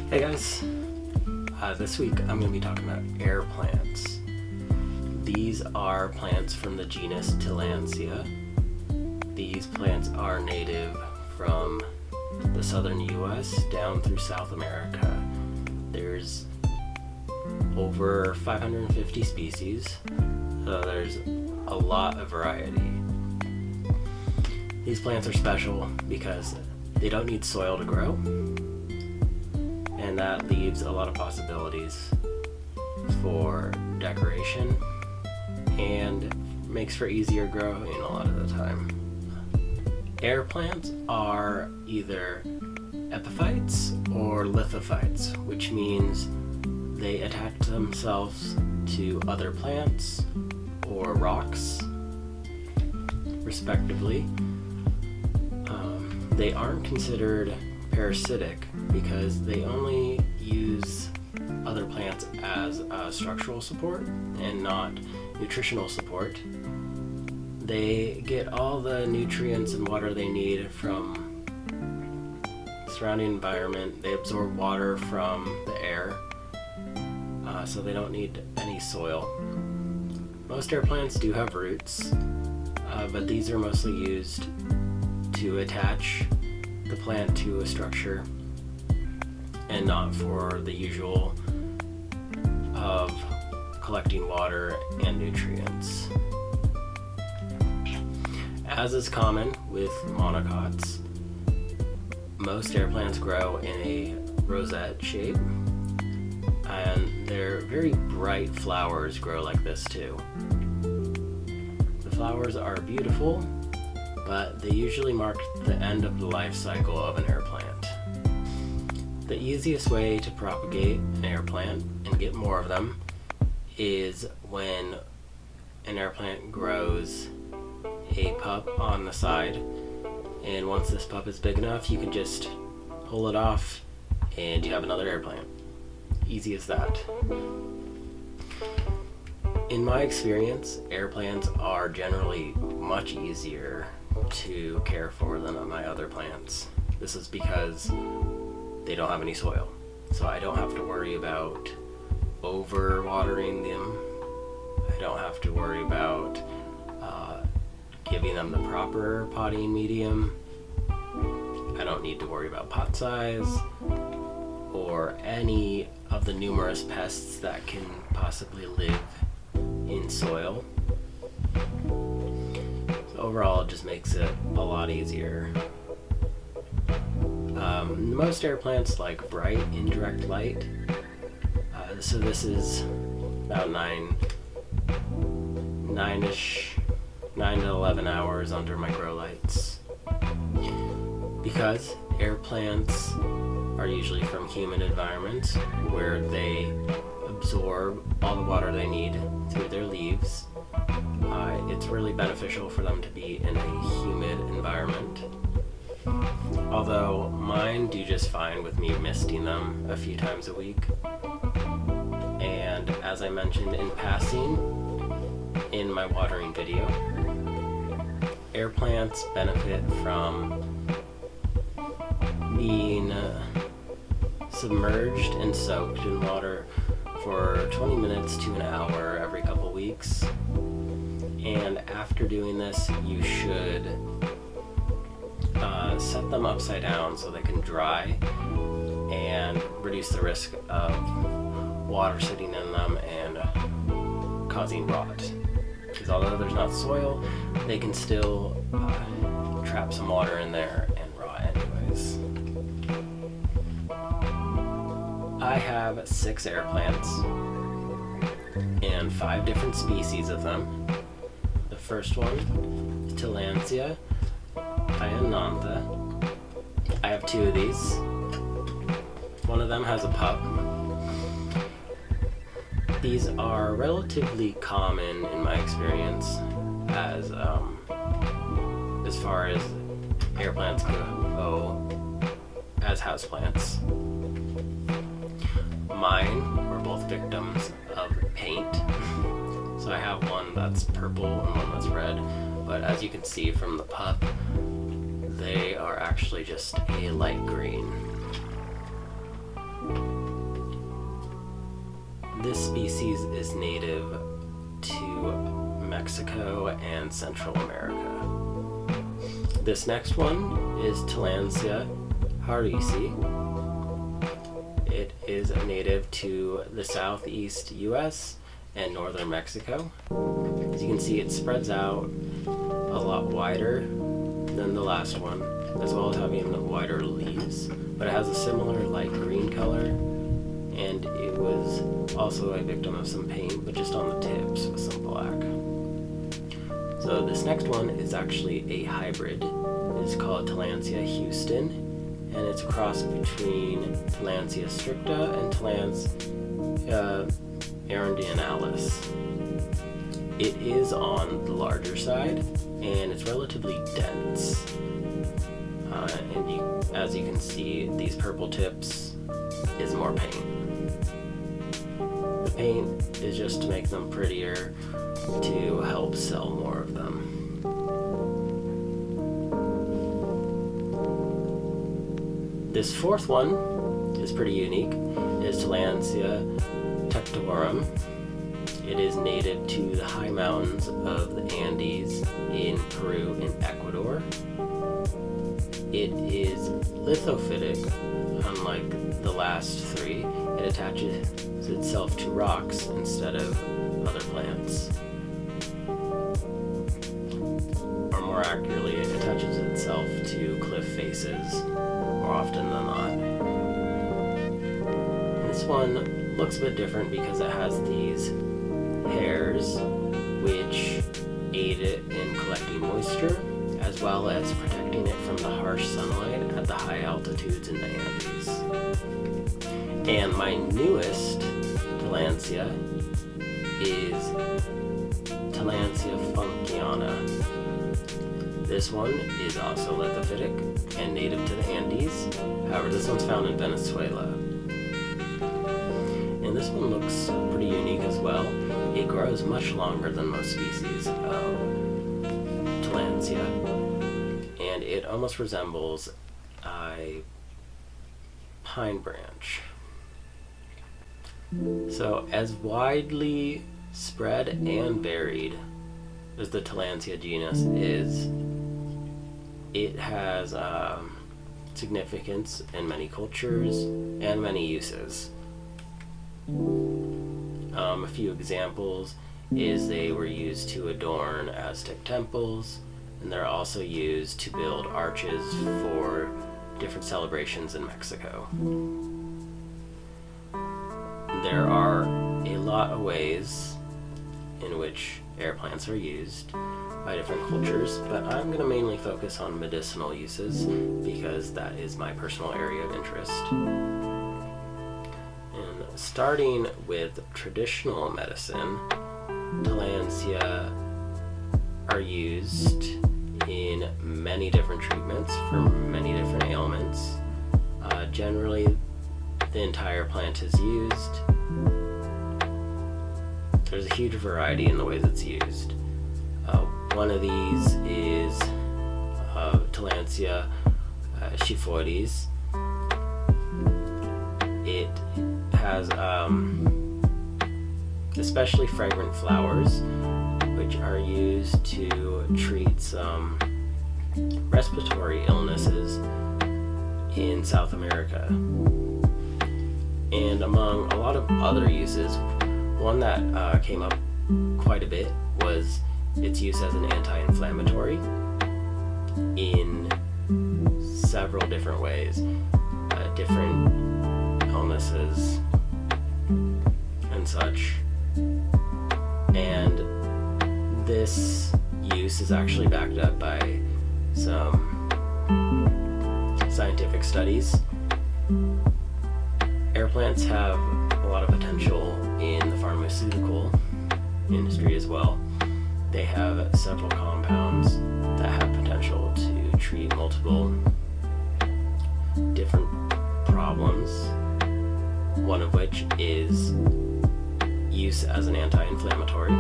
Hey guys, this week I'm going to be talking about air plants. These are plants from the genus Tillandsia. These plants are native from the southern US down through South America. There's over 550 species, so there's a lot of variety. These plants are special because they don't need soil to grow, and that leaves a lot of possibilities for decoration and makes for easier growing a lot of the time. Air plants are either epiphytes or lithophytes, which means they attach themselves to other plants or rocks, respectively. They aren't considered parasitic because they only use other plants as structural support and not nutritional support. They get all the nutrients and water they need from the surrounding environment. They absorb water from the air, so they don't need any soil. Most air plants do have roots, but these are mostly used to attach the plant to a structure and not for the usual of collecting water and nutrients. As is common with monocots, most air plants grow in a rosette shape, and their very bright flowers grow like this too. The flowers are beautiful, but they usually mark the end of the life cycle of an air plant. The easiest way to propagate an air plant and get more of them is when an air plant grows a pup on the side, and once this pup is big enough, you can just pull it off and you have another air plant. Easy as that. In my experience, air plants are generally much easier to care for than my other plants. This is because they don't have any soil, so I don't have to worry about over watering them. I don't have to worry about giving them the proper potting medium. I don't need to worry about pot size or any of the numerous pests that can possibly live in soil. So overall, it just makes it a lot easier. Most air plants like bright indirect light, so this is about 9 to 11 hours under my grow lights. Because air plants are usually from humid environments where they absorb all the water they need through their leaves, it's really beneficial for them to be in a humid environment. Although mine do just fine with me misting them a few times a week. And as I mentioned in passing in my watering video, air plants benefit from being submerged and soaked in water for 20 minutes to an hour every couple weeks. And after doing this, you should set them upside down so they can dry and reduce the risk of water sitting in them and causing rot. Because although there's not soil, they can still trap some water in there and rot anyways. I have 6 air plants and 5 different species of them. The first one is Tillandsia ionantha. I have 2 of these. One of them has a pup. These are relatively common in my experience as far as air plants go as houseplants. Mine were both victims of paint. So I have one that's purple and one that's red, but as you can see from the pup, they are actually just a light green. This species is native to Mexico and Central America. This next one is Tillandsia harrisi. It is native to the southeast US and northern Mexico. As you can see, it spreads out a lot wider than the last one, as well as having wider leaves, but it has a similar light green color, and it was also a victim of some paint, but just on the tips with some black. So this next one is actually a hybrid. It's called Tillandsia houston, and it's a cross between Tillandsia stricta and Tillandsia arundinalis. It is on the larger side, and it's relatively dense. As you can see, these purple tips is more paint. The paint is just to make them prettier, to help sell more of them. This fourth one is pretty unique. It is Tillandsia tectorum. It is native to the high mountains of the Andes in Peru and Ecuador. It is lithophytic, unlike the last three. It attaches itself to rocks instead of other plants. Or more accurately, it attaches itself to cliff faces more often than not. This one looks a bit different because it has these hairs which aid it in collecting moisture, as well as protecting it from the harsh sunlight at the high altitudes in the Andes. And my newest Tillandsia is Tillandsia funkiana. This one is also lithophytic and native to the Andes. However, this one's found in Venezuela. And this one looks pretty unique as well. It grows much longer than most species of Tillandsia, and it almost resembles a pine branch. So as widely spread and varied as the Tillandsia genus is, it has significance in many cultures and many uses. A few examples is they were used to adorn Aztec temples, and they're also used to build arches for different celebrations in Mexico. There are a lot of ways in which air plants are used by different cultures, but I'm going to mainly focus on medicinal uses because that is my personal area of interest. And starting with traditional medicine, Tillandsia are used in many different treatments for many different ailments. Generally, the entire plant is used. There's a huge variety in the ways it's used. One of these is Tillandsia xiphoides. It has especially fragrant flowers, which are used to treat some respiratory illnesses in South America. And among a lot of other uses, one that came up quite a bit was its use as an anti-inflammatory in several different ways, different illnesses and such. And this use is actually backed up by some scientific studies. Air plants have a lot of potential in the pharmaceutical industry as well. They have several compounds that have potential to treat multiple different problems, one of which is use as an anti-inflammatory.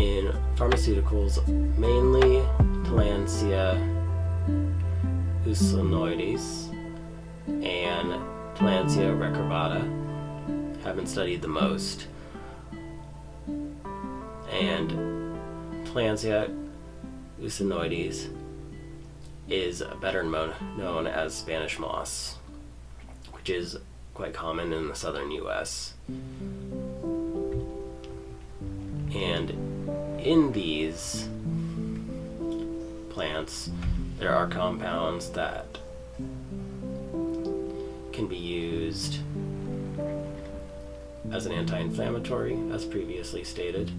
In pharmaceuticals, mainly Tillandsia usenoides and Airplantsia recurvata have been studied the most, and Airplantsia usenoides is better known as Spanish moss, which is quite common in the southern US. And in these plants, there are compounds that can be used as an anti-inflammatory, as previously stated.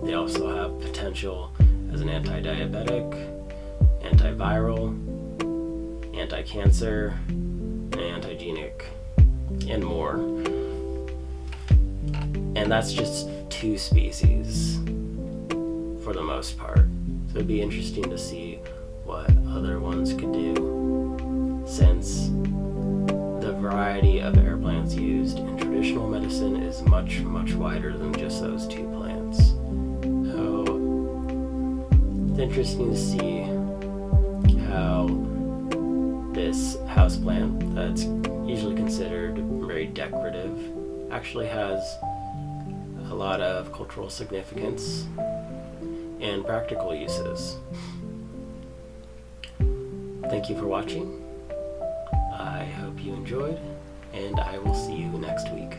They also have potential as an anti-diabetic, antiviral, anti-cancer, and antigenic, and more. And that's just 2 species for the most part. So it'd be interesting to see what other ones could do, since the variety of air plants used in traditional medicine is much, much wider than just those 2 plants. So it's interesting to see how this houseplant that's usually considered very decorative actually has a lot of cultural significance and practical uses. Thank you for watching. I hope you enjoyed, and I will see you next week.